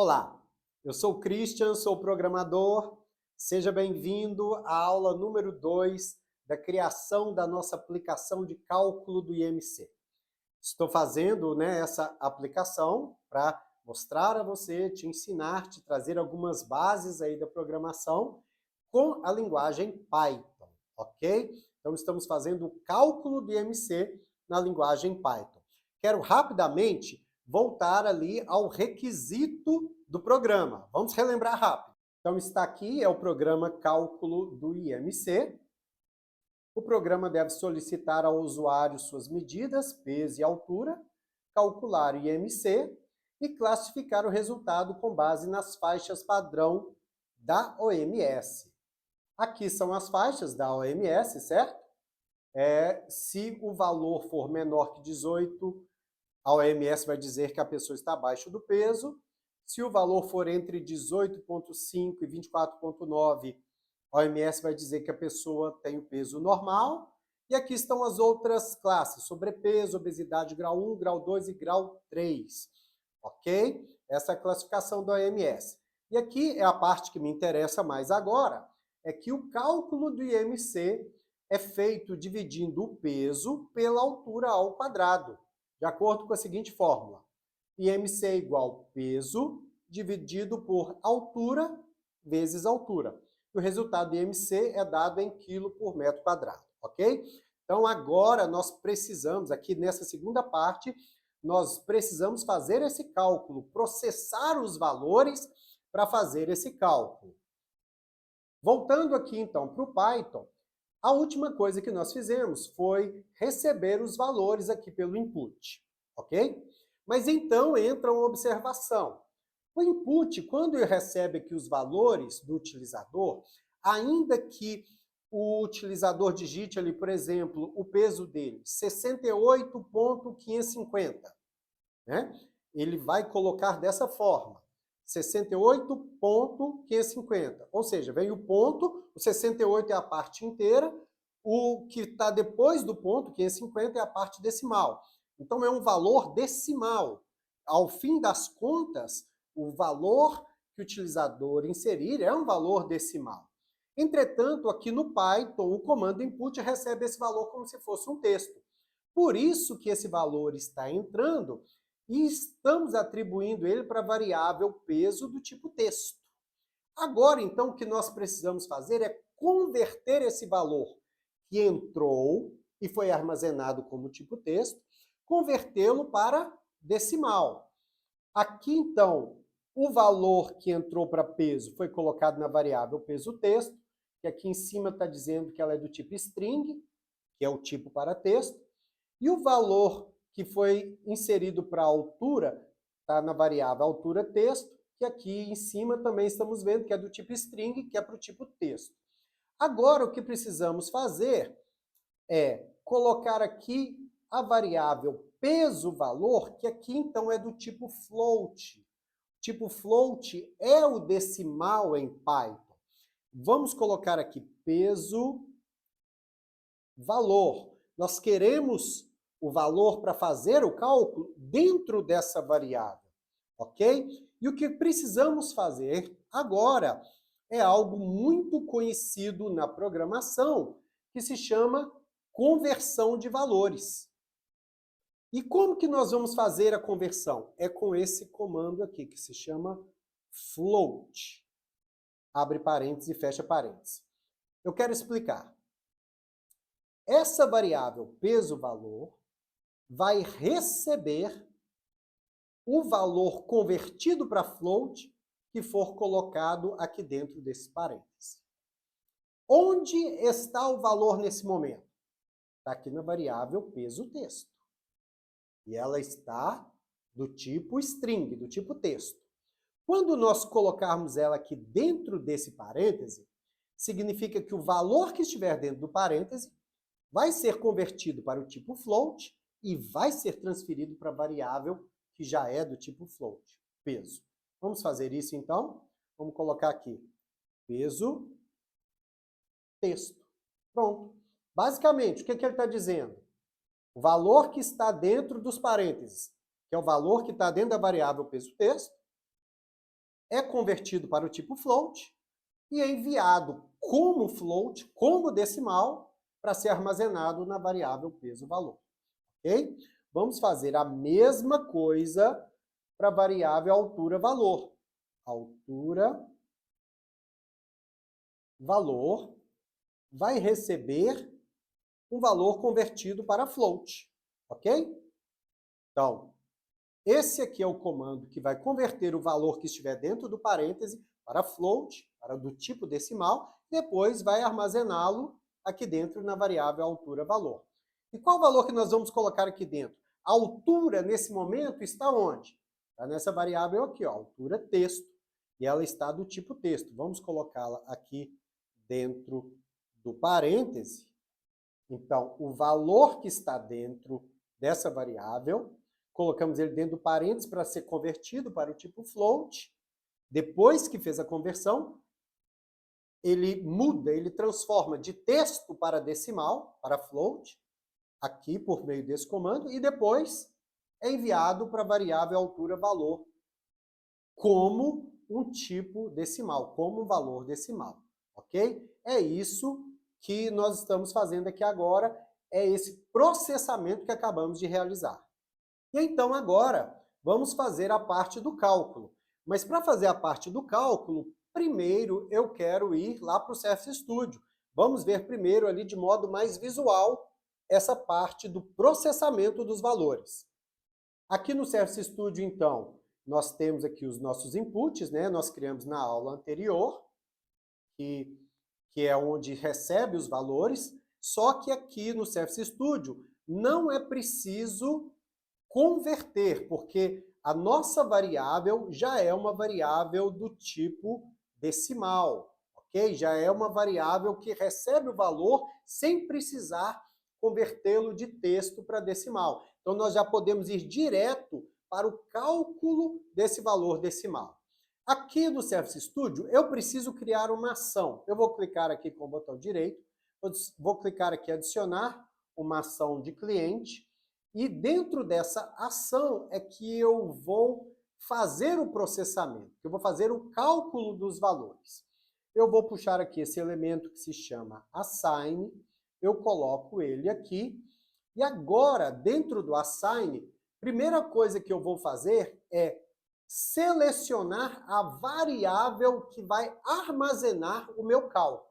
Olá, eu sou o Christian, sou programador. Seja bem-vindo à aula número 2 da criação da nossa aplicação de cálculo do IMC. Estou fazendo essa aplicação para mostrar a você, te ensinar, te trazer algumas bases aí da programação com a linguagem Python, ok? Então estamos fazendo o cálculo do IMC na linguagem Python. Quero rapidamente voltar ali ao requisito do programa. Vamos relembrar rápido. Então está aqui, é o programa cálculo do IMC. O programa deve solicitar ao usuário suas medidas, peso e altura, calcular o IMC e classificar o resultado com base nas faixas padrão da OMS. Aqui são as faixas da OMS, certo? Se o valor for menor que 18, a OMS vai dizer que a pessoa está abaixo do peso. Se o valor for entre 18,5 e 24,9, a OMS vai dizer que a pessoa tem o peso normal. E aqui estão as outras classes: sobrepeso, obesidade grau 1, grau 2 e grau 3. Ok? Essa é a classificação da OMS. E aqui é a parte que me interessa mais agora, é que o cálculo do IMC é feito dividindo o peso pela altura ao quadrado, de acordo com a seguinte fórmula: IMC é igual peso dividido por altura vezes altura. O resultado do IMC é dado em quilo por metro quadrado, ok? Então agora nós precisamos, aqui nessa segunda parte, nós precisamos fazer esse cálculo, processar os valores para fazer esse cálculo. Voltando aqui então para o Python, a última coisa que nós fizemos foi receber os valores aqui pelo input, ok? Mas então entra uma observação. O input, quando ele recebe aqui os valores do utilizador, ainda que o utilizador digite ali, por exemplo, o peso dele, 68,550, né? Ele vai colocar dessa forma: 68,550. Ou seja, vem o ponto, o 68 é a parte inteira, o que está depois do ponto, 550, é a parte decimal. Então é um valor decimal. Ao fim das contas, o valor que o utilizador inserir é um valor decimal. Entretanto, aqui no Python, o comando input recebe esse valor como se fosse um texto. Por isso que esse valor está entrando e estamos atribuindo ele para a variável peso do tipo texto. Agora, então, o que nós precisamos fazer é converter esse valor que entrou e foi armazenado como tipo texto, convertê-lo para decimal. Aqui, então, o valor que entrou para peso foi colocado na variável peso texto, que aqui em cima está dizendo que ela é do tipo string, que é o tipo para texto, e o valor que foi inserido para a altura está na variável altura texto, que aqui em cima também estamos vendo que é do tipo string, que é para o tipo texto. Agora, o que precisamos fazer é colocar aqui a variável peso-valor, que aqui então é do tipo float. Tipo float é o decimal em Python. Vamos colocar aqui peso-valor. Nós queremos o valor para fazer o cálculo dentro dessa variável, ok? E o que precisamos fazer agora é algo muito conhecido na programação, que se chama conversão de valores. E como que nós vamos fazer a conversão? É com esse comando aqui, que se chama float. Abre parênteses e fecha parênteses. Eu quero explicar. Essa variável peso-valor vai receber o valor convertido para float que for colocado aqui dentro desse parênteses. Onde está o valor nesse momento? Está aqui na variável peso-texto. E ela está do tipo string, do tipo texto. Quando nós colocarmos ela aqui dentro desse parêntese, significa que o valor que estiver dentro do parêntese vai ser convertido para o tipo float e vai ser transferido para a variável que já é do tipo float, peso. Vamos fazer isso então? Vamos colocar aqui peso, texto. Pronto. Basicamente, o que ele está dizendo? O valor que está dentro dos parênteses, que é o valor que está dentro da variável peso-texto, é convertido para o tipo float e é enviado como float, como decimal, para ser armazenado na variável peso-valor. Ok? Vamos fazer a mesma coisa para a variável altura-valor. Altura-valor vai receber um valor convertido para float. Ok? Então, esse aqui é o comando que vai converter o valor que estiver dentro do parêntese para float, para do tipo decimal, depois vai armazená-lo aqui dentro na variável altura-valor. E qual o valor que nós vamos colocar aqui dentro? A altura, nesse momento, está onde? Está nessa variável aqui, ó, altura texto. E ela está do tipo texto. Vamos colocá-la aqui dentro do parêntese. Então, o valor que está dentro dessa variável, colocamos ele dentro do parênteses para ser convertido para o tipo float. Depois que fez a conversão, ele muda, ele transforma de texto para decimal, para float, aqui por meio desse comando, e depois é enviado para a variável altura-valor como um tipo decimal, como um valor decimal, ok? É isso que nós estamos fazendo aqui agora, é esse processamento que acabamos de realizar. E então agora vamos fazer a parte do cálculo. Mas para fazer a parte do cálculo, primeiro eu quero ir lá para o CF Studio. Vamos ver primeiro ali de modo mais visual essa parte do processamento dos valores. Aqui no CF Studio, então, nós temos aqui os nossos inputs, né? Nós criamos na aula anterior, que é onde recebe os valores, só que aqui no CF Studio não é preciso converter, porque a nossa variável já é uma variável do tipo decimal, ok? Já é uma variável que recebe o valor sem precisar convertê-lo de texto para decimal. Então, nós já podemos ir direto para o cálculo desse valor decimal. Aqui no Service Studio, eu preciso criar uma ação. Eu vou clicar aqui com o botão direito, vou clicar aqui adicionar uma ação de cliente, e dentro dessa ação é que eu vou fazer o processamento, eu vou fazer o cálculo dos valores. Eu vou puxar aqui esse elemento que se chama assign, eu coloco ele aqui, e agora, dentro do assign, primeira coisa que eu vou fazer é selecionar a variável que vai armazenar o meu cálculo.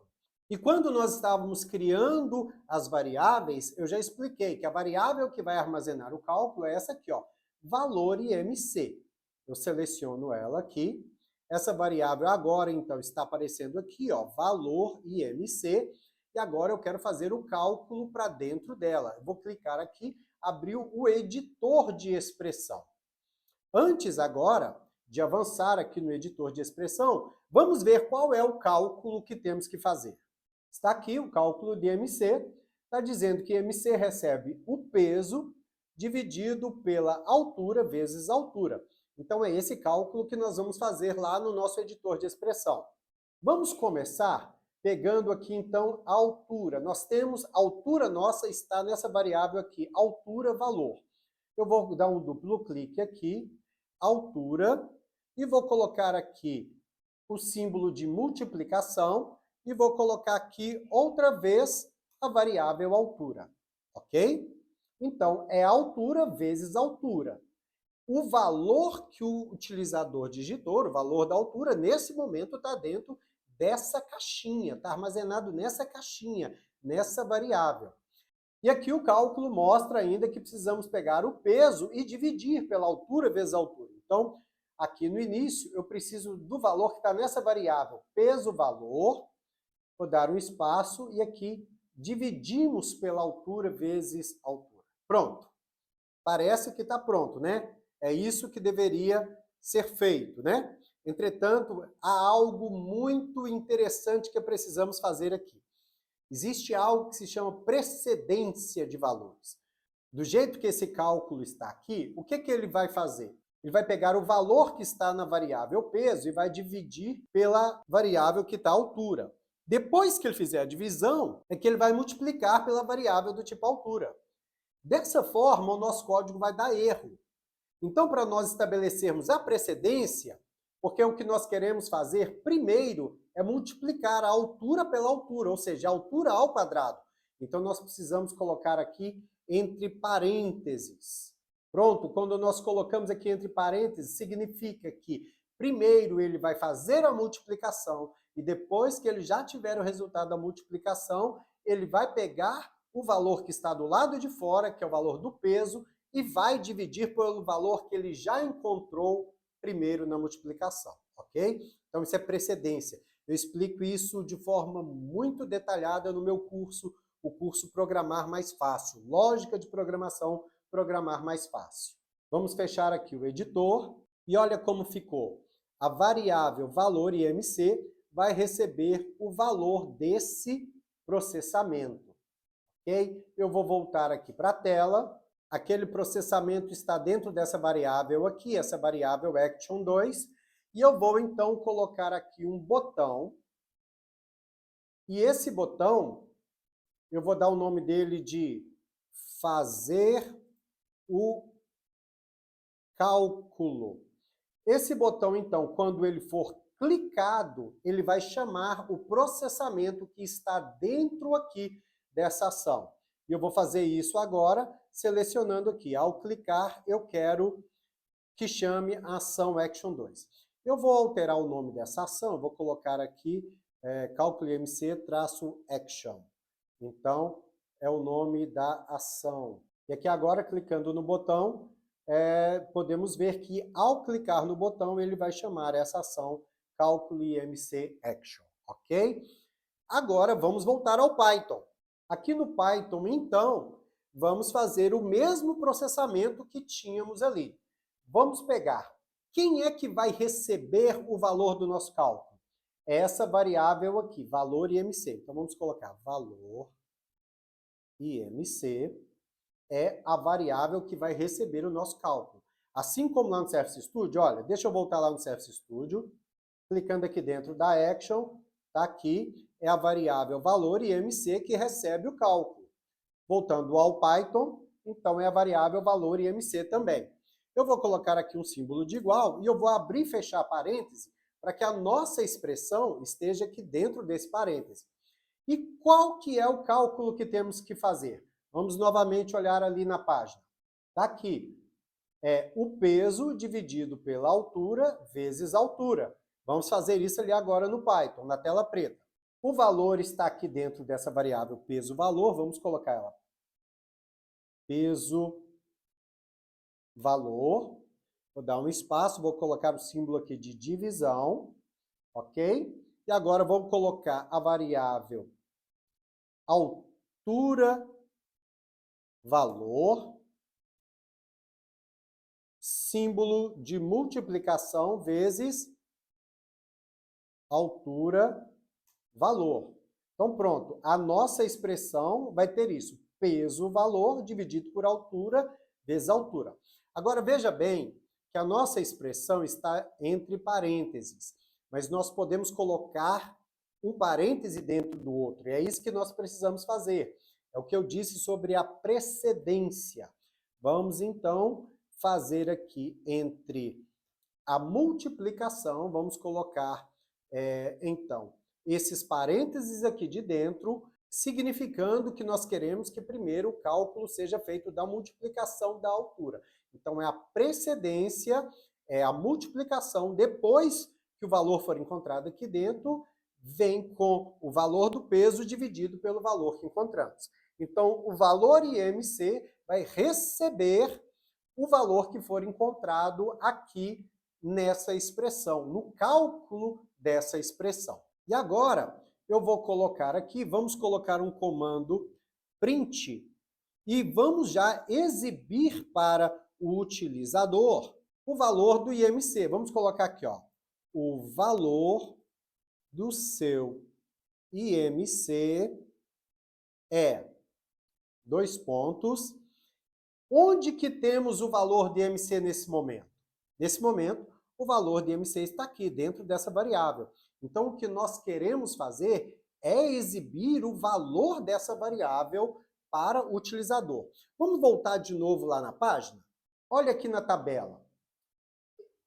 E quando nós estávamos criando as variáveis, eu já expliquei que a variável que vai armazenar o cálculo é essa aqui, ó, valor IMC. Eu seleciono ela aqui. Essa variável agora, então, está aparecendo aqui, ó, valor IMC. E agora eu quero fazer o cálculo para dentro dela. Eu vou clicar aqui, abrir o editor de expressão. Antes agora de avançar aqui no editor de expressão, vamos ver qual é o cálculo que temos que fazer. Está aqui o cálculo de MC, está dizendo que MC recebe o peso dividido pela altura vezes altura. Então é esse cálculo que nós vamos fazer lá no nosso editor de expressão. Vamos começar pegando aqui então a altura. Nós temos, a altura nossa está nessa variável aqui, altura-valor. Eu vou dar um duplo clique aqui, altura, e vou colocar aqui o símbolo de multiplicação, e vou colocar aqui outra vez a variável altura, ok? Então, é altura vezes altura. O valor que o utilizador digitou, o valor da altura, nesse momento está dentro dessa caixinha, está armazenado nessa caixinha, nessa variável. E aqui o cálculo mostra ainda que precisamos pegar o peso e dividir pela altura vezes altura. Então, aqui no início, eu preciso do valor que está nessa variável, peso-valor, vou dar um espaço e aqui dividimos pela altura vezes altura. Pronto. Parece que está pronto, né? É isso que deveria ser feito, né? Entretanto, há algo muito interessante que precisamos fazer aqui. Existe algo que se chama precedência de valores. Do jeito que esse cálculo está aqui, o que ele vai fazer? Ele vai pegar o valor que está na variável peso e vai dividir pela variável que está a altura. Depois que ele fizer a divisão, é que ele vai multiplicar pela variável do tipo altura. Dessa forma, o nosso código vai dar erro. Então, para nós estabelecermos a precedência, Porque o que nós queremos fazer, primeiro, é multiplicar a altura pela altura, ou seja, a altura ao quadrado. Então, nós precisamos colocar aqui entre parênteses. Pronto, quando nós colocamos aqui entre parênteses, significa que primeiro ele vai fazer a multiplicação e depois que ele já tiver o resultado da multiplicação, ele vai pegar o valor que está do lado de fora, que é o valor do peso, e vai dividir pelo valor que ele já encontrou primeiro na multiplicação, ok? Então isso é precedência. Eu explico isso de forma muito detalhada no meu curso, o curso Programar Mais Fácil. Lógica de programação, programar mais fácil. Vamos fechar aqui o editor e olha como ficou. A variável valor IMC vai receber o valor desse processamento, ok? Eu vou voltar aqui para a tela. Aquele processamento está dentro dessa variável aqui, essa variável action2, e eu vou então colocar aqui um botão, e esse botão, eu vou dar o nome dele de fazer o cálculo. Esse botão, então, quando ele for clicado, ele vai chamar o processamento que está dentro aqui dessa ação. E eu vou fazer isso agora, selecionando aqui. Ao clicar, eu quero que chame a ação Action 2. Eu vou alterar o nome dessa ação, vou colocar aqui cálculo IMC-action. Então, é o nome da ação. E aqui agora, clicando no botão, podemos ver que ao clicar no botão, ele vai chamar essa ação cálculo IMC Action, ok? Agora, vamos voltar ao Python. Aqui no Python, então, vamos fazer o mesmo processamento que tínhamos ali. Vamos pegar. Quem é que vai receber o valor do nosso cálculo? Essa variável aqui, valor IMC. Então, vamos colocar valor IMC é a variável que vai receber o nosso cálculo. Assim como lá no Surface Studio, olha, deixa eu voltar lá no Surface Studio, clicando aqui dentro da Action, tá aqui, é a variável valor IMC que recebe o cálculo. Voltando ao Python, então é a variável valor IMC também. Eu vou colocar aqui um símbolo de igual e eu vou abrir e fechar parêntese para que a nossa expressão esteja aqui dentro desse parêntese. E qual que é o cálculo que temos que fazer? Vamos novamente olhar ali na página. Tá aqui. É o peso dividido pela altura vezes a altura. Vamos fazer isso ali agora no Python, na tela preta. O valor está aqui dentro dessa variável peso-valor. Vamos colocar ela. Peso-valor. Vou dar um espaço, vou colocar o símbolo aqui de divisão. Ok? E agora vamos colocar a variável altura valor, símbolo de multiplicação vezes altura valor. Então pronto, a nossa expressão vai ter isso, peso valor dividido por altura vezes altura. Agora veja bem que a nossa expressão está entre parênteses, mas nós podemos colocar um parêntese dentro do outro, e é isso que nós precisamos fazer. É o que eu disse sobre a precedência. Vamos, então, fazer aqui entre a multiplicação, vamos colocar, então, esses parênteses aqui de dentro, significando que nós queremos que primeiro o cálculo seja feito da multiplicação da altura. Então, é a precedência, é a multiplicação, depois que o valor for encontrado aqui dentro, vem com o valor do peso dividido pelo valor que encontramos. Então, o valor IMC vai receber o valor que for encontrado aqui nessa expressão, no cálculo dessa expressão. E agora, eu vou colocar aqui, vamos colocar um comando print e vamos já exibir para o utilizador o valor do IMC. Vamos colocar aqui, ó, o valor do seu IMC é, dois pontos. Onde que temos o valor de IMC nesse momento? Nesse momento, o valor de IMC está aqui, dentro dessa variável. Então, o que nós queremos fazer é exibir o valor dessa variável para o utilizador. Vamos voltar de novo lá na página? Olha aqui na tabela.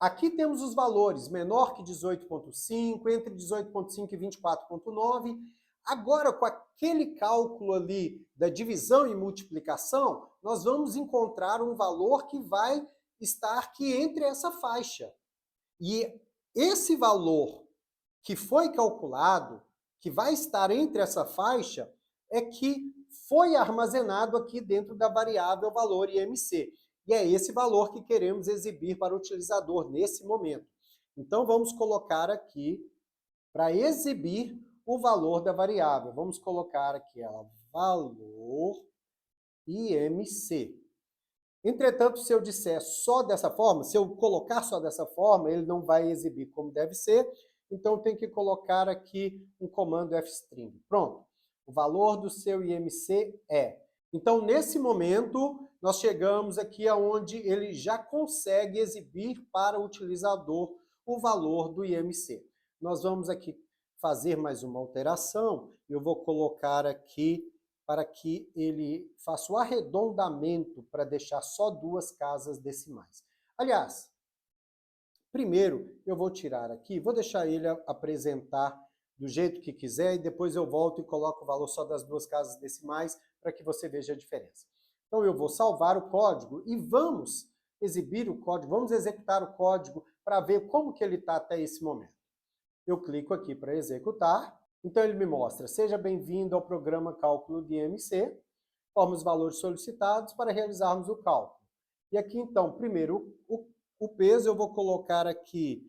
Aqui temos os valores, menor que 18,5, entre 18,5 e 24,9. Agora, com aquele cálculo ali da divisão e multiplicação, nós vamos encontrar um valor que vai estar aqui entre essa faixa. E esse valor que foi calculado, que vai estar entre essa faixa, é que foi armazenado aqui dentro da variável valor IMC. E é esse valor que queremos exibir para o utilizador nesse momento. Então, vamos colocar aqui, para exibir o valor da variável, vamos colocar aqui ela, valor IMC. Entretanto, se eu disser só dessa forma, se eu colocar só dessa forma, ele não vai exibir como deve ser, então tem que colocar aqui um comando fstring. Pronto. O valor do seu IMC é. Então, nesse momento, nós chegamos aqui aonde ele já consegue exibir para o utilizador o valor do IMC. Nós vamos aqui fazer mais uma alteração. Eu vou colocar aqui para que ele faça o arredondamento para deixar só 2 casas decimais. Aliás, primeiro eu vou tirar aqui, vou deixar ele apresentar do jeito que quiser e depois eu volto e coloco o valor só das 2 casas decimais para que você veja a diferença. Então eu vou salvar o código e vamos exibir o código, vamos executar o código para ver como que ele está até esse momento. Eu clico aqui para executar. Então ele me mostra, seja bem-vindo ao programa Cálculo de IMC, forma os valores solicitados para realizarmos o cálculo. E aqui então, primeiro, o peso eu vou colocar aqui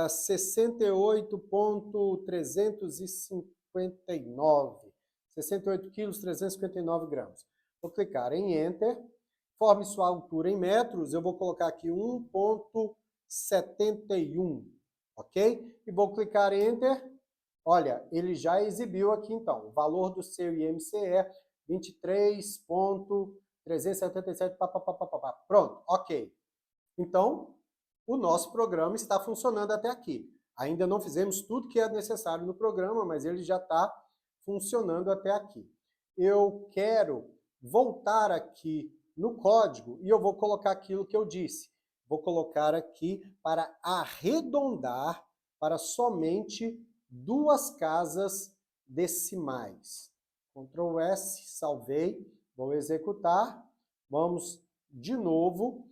68,359, 68 quilos, 359 gramas. Vou clicar em Enter, forme sua altura em metros, eu vou colocar aqui 1,71, ok? E vou clicar em Enter. Olha, ele já exibiu aqui então, o valor do seu IMC é 23,377, pronto, ok. Então, o nosso programa está funcionando até aqui. Ainda não fizemos tudo que é necessário no programa, mas ele já está funcionando até aqui. Eu quero voltar aqui no código e eu vou colocar aquilo que eu disse. Vou colocar aqui para arredondar para somente 2 casas decimais. Ctrl S, salvei, vou executar. Vamos de novo.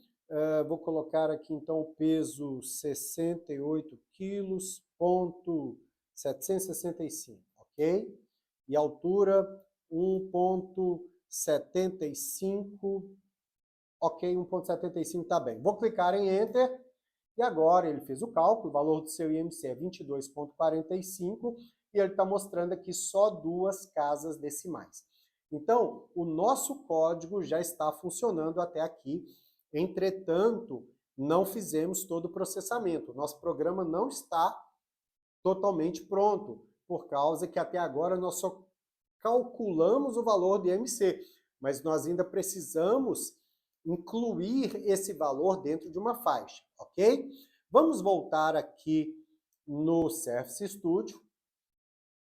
Vou colocar aqui então o peso 68 quilos, ponto 765, ok? E altura 1,75, ok, 1,75 tá bem. Vou clicar em Enter. E agora ele fez o cálculo, o valor do seu IMC é 22,45 e ele está mostrando aqui só 2 casas decimais. Então, o nosso código já está funcionando até aqui, entretanto, não fizemos todo o processamento. Nosso programa não está totalmente pronto, por causa que até agora nós só calculamos o valor do IMC, mas nós ainda precisamos incluir esse valor dentro de uma faixa, ok? Vamos voltar aqui no Surface Studio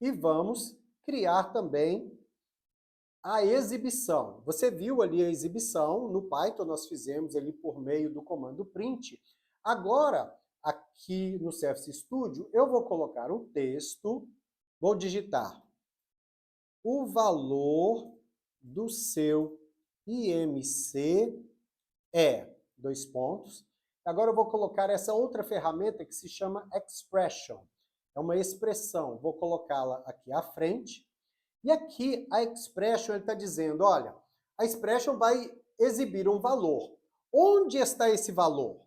e vamos criar também a exibição. Você viu ali a exibição, no Python nós fizemos ali por meio do comando print. Agora, aqui no Surface Studio, eu vou colocar um texto, vou digitar o valor do seu IMC é, 2 pontos. Agora eu vou colocar essa outra ferramenta que se chama Expression. É uma expressão, vou colocá-la aqui à frente. E aqui a Expression ele está dizendo, olha, a Expression vai exibir um valor. Onde está esse valor?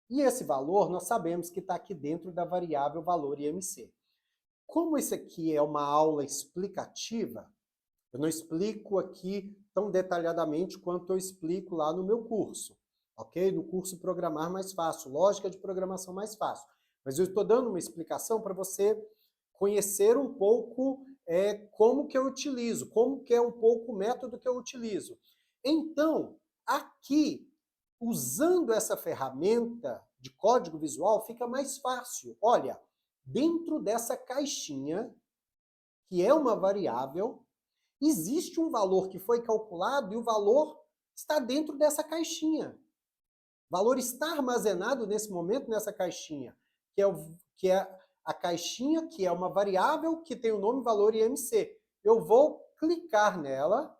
E esse valor nós sabemos que está aqui dentro da variável valor IMC. Como isso aqui é uma aula explicativa, eu não explico aqui tão detalhadamente quanto eu explico lá no meu curso, ok? No curso Programar Mais Fácil, Lógica de Programação Mais Fácil. Mas eu estou dando uma explicação para você conhecer um pouco como que eu utilizo, como que é um pouco o método que eu utilizo. Então, aqui, usando essa ferramenta de código visual, fica mais fácil. Olha, dentro dessa caixinha, que é uma variável, existe um valor que foi calculado e o valor está dentro dessa caixinha. valor está armazenado nesse momento nessa caixinha, que é a caixinha que é uma variável que tem o nome valor IMC. Eu vou clicar nela,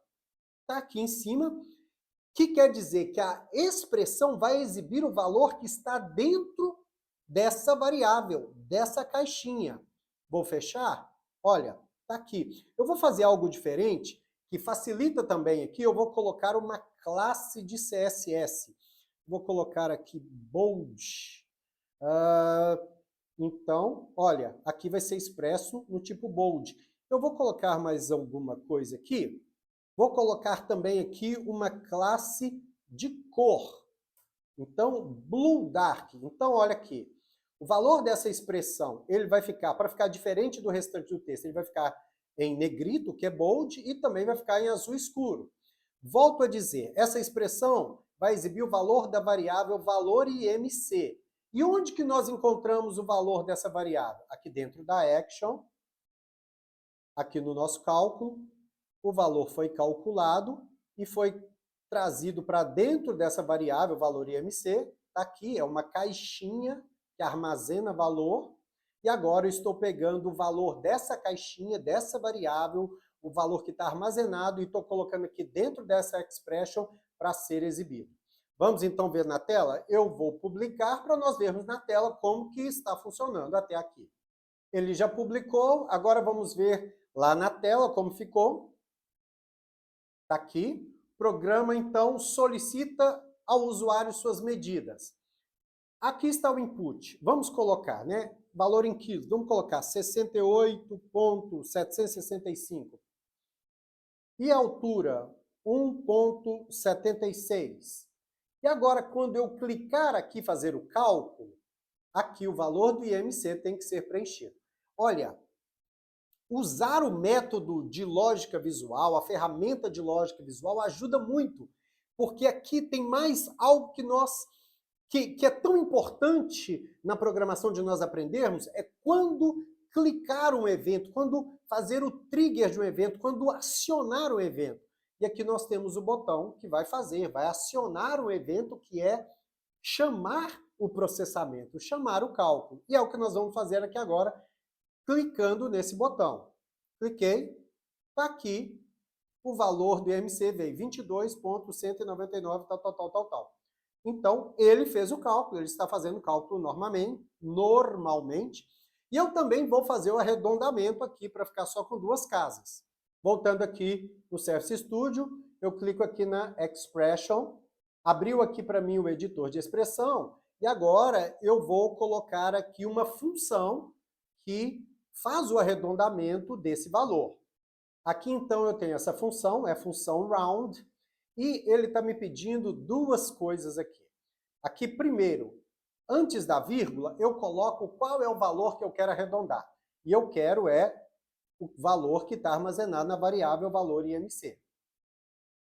está aqui em cima, que quer dizer que a expressão vai exibir o valor que está dentro dessa variável, dessa caixinha. Vou fechar? Olha, está aqui. Eu vou fazer algo diferente, que facilita também aqui, eu vou colocar uma classe de CSS. Vou colocar aqui bold. Então, olha, aqui vai ser expresso no tipo bold. Eu vou colocar mais alguma coisa aqui. Vou colocar também aqui uma classe de cor. Então, blue dark. Então, olha aqui. O valor dessa expressão, ele vai ficar, para ficar diferente do restante do texto, ele vai ficar em negrito, que é bold, e também vai ficar em azul escuro. Volto a dizer, essa expressão vai exibir o valor da variável valor IMC. E onde que nós encontramos o valor dessa variável? Aqui dentro da action, aqui no nosso cálculo, o valor foi calculado e foi trazido para dentro dessa variável valor IMC. Tá aqui, é uma caixinha que armazena valor. E agora eu estou pegando o valor dessa caixinha, dessa variável, o valor que está armazenado, e estou colocando aqui dentro dessa expression para ser exibido. Vamos então ver na tela? Eu vou publicar para nós vermos na tela como que está funcionando até aqui. Ele já publicou, agora vamos ver lá na tela como ficou. Está aqui. O programa, então, solicita ao usuário suas medidas. Aqui está o input. Vamos colocar, né? Valor em quilos. Vamos colocar 68,765. E a altura? 1,76. E agora, quando eu clicar aqui fazer o cálculo, aqui o valor do IMC tem que ser preenchido. Olha, usar o método de lógica visual, a ferramenta de lógica visual, ajuda muito, porque aqui tem mais algo que é tão importante na programação de nós aprendermos, é quando clicar um evento, quando fazer o trigger de um evento, quando acionar um evento. E aqui nós temos o botão que vai acionar um evento, que é chamar o processamento, chamar o cálculo. E é o que nós vamos fazer aqui agora, clicando nesse botão. Cliquei, está aqui, o valor do IMC veio 22,199, tal. Então, ele fez o cálculo, ele está fazendo o cálculo normalmente. E eu também vou fazer o arredondamento aqui para ficar só com duas casas. Voltando aqui no Surface Studio, eu clico aqui na Expression, abriu aqui para mim o editor de expressão, e agora eu vou colocar aqui uma função que faz o arredondamento desse valor. Aqui então eu tenho essa função, é a função round, e ele está me pedindo duas coisas aqui. Aqui primeiro, antes da vírgula, eu coloco qual é o valor que eu quero arredondar. E eu quero o valor que está armazenado na variável valor IMC.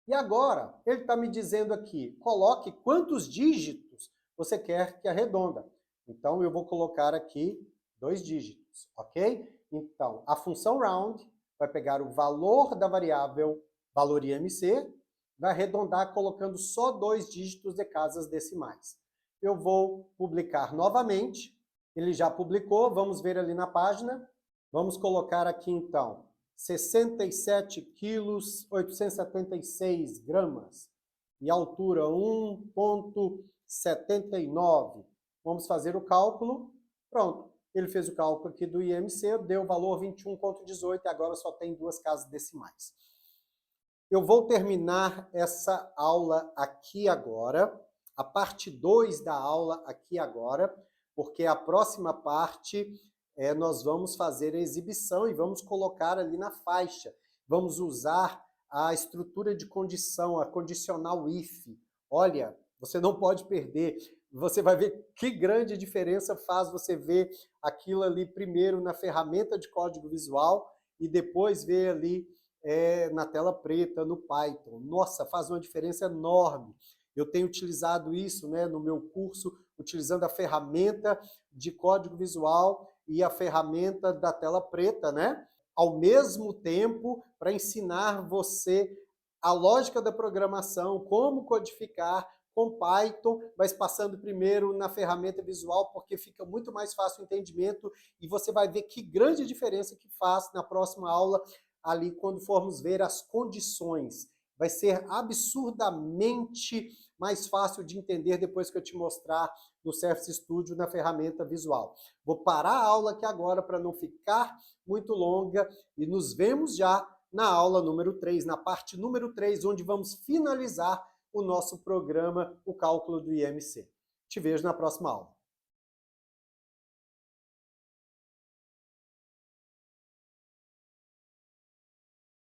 E agora, ele está me dizendo aqui, coloque quantos dígitos você quer que arredonda. Então, eu vou colocar aqui 2 dígitos, ok? Então, a função round vai pegar o valor da variável valor IMC, vai arredondar colocando só 2 dígitos de casas decimais. Eu vou publicar novamente, ele já publicou, vamos ver ali na página. Vamos colocar aqui então 67 quilos, 876 gramas e altura 1,79. Vamos fazer o cálculo. Pronto, ele fez o cálculo aqui do IMC, deu o valor 21,18 e agora só tem 2 casas decimais. Eu vou terminar essa aula aqui agora, a parte 2 da aula aqui agora, porque a próxima parte nós vamos fazer a exibição e vamos colocar ali na faixa. Vamos usar a estrutura de condição, a condicional if. Olha, você não pode perder. Você vai ver que grande diferença faz você ver aquilo ali primeiro na ferramenta de código visual e depois ver ali na tela preta, no Python. Nossa, faz uma diferença enorme. Eu tenho utilizado isso, né, no meu curso, utilizando a ferramenta de código visual e a ferramenta da tela preta, né? Ao mesmo tempo, para ensinar você a lógica da programação, como codificar, com Python, mas passando primeiro na ferramenta visual, porque fica muito mais fácil o entendimento e você vai ver que grande diferença que faz na próxima aula, ali quando formos ver as condições. Vai ser absurdamente mais fácil de entender depois que eu te mostrar no Surface Studio na ferramenta visual. Vou parar a aula aqui agora para não ficar muito longa e nos vemos já na aula número 3, na parte número 3, onde vamos finalizar o nosso programa, o cálculo do IMC. Te vejo na próxima aula.